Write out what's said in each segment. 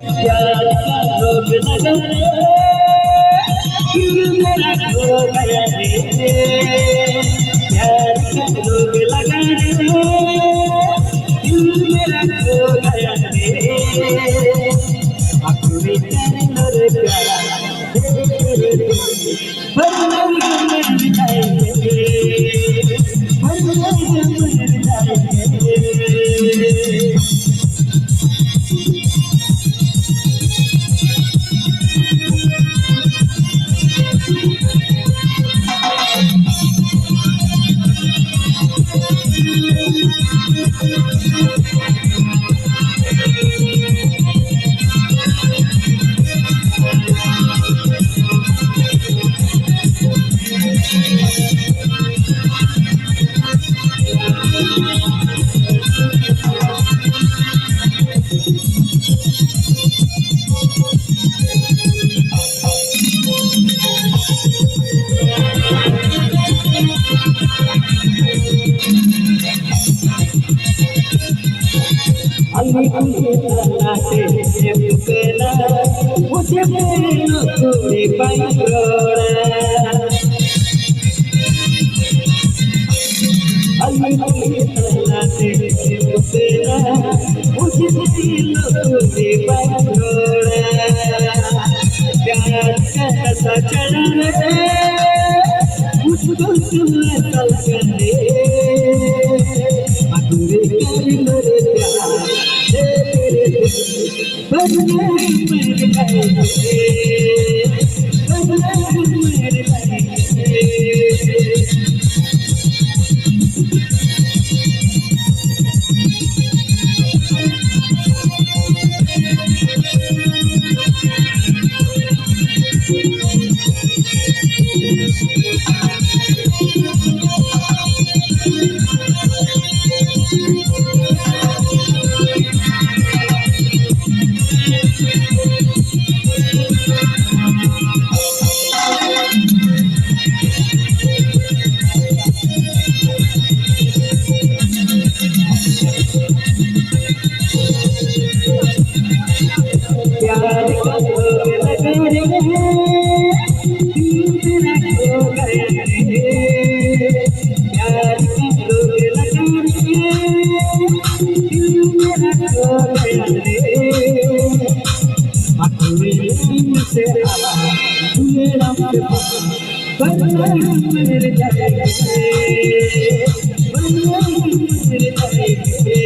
प्यार का रोग लगा रे, दिल मेरा खो गया रे। प्यार का रोग लगा रे, दिल मेरा खो गया रे। अपने चैनल रे प्यारा हर मर जाएंगे, हर मर जाएंगे। अली से मुकला मुझे मेरे कोई पंगोड़ा। अली से मुकला मुझे मेरे कोई पंगोड़ा। प्यार का चढ़न रे मुझको तुम ऐसा करे, अधूरे कर मेरे प्यार बदले मेरे भाई, बदले मेरे भाई। प्यार का रोग लगा रे, दिल मेरा खो गया रे। प्यार का रोग लगा रे, दिल मेरा खो गया रे। अपने दिल से मेरा बदला मेरे जाएंगे, बदला मेरे जाएंगे।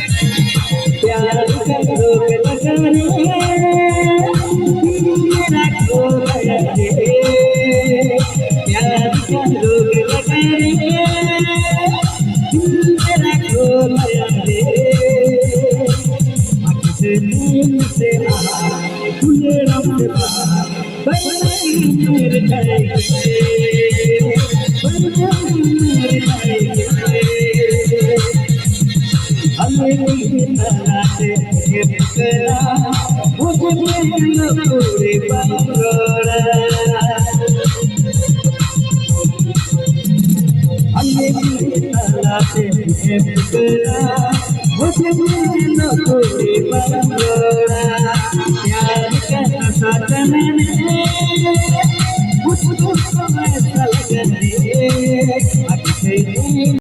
प्यार का रोग लगाने मेरा खो गया रे, प्यार का रोग लगाने मेरा खो गया रे, आँख से नींद से खुले रब से मेरे जाएंगे, मेरे जाएंगे हमें तरह से गिरना मुझे पूरे बंगोरा हमें तरह से गिरना मुझे पूरे बंगोरा प्यार का साथ मैंने मुझको ऐसा लगने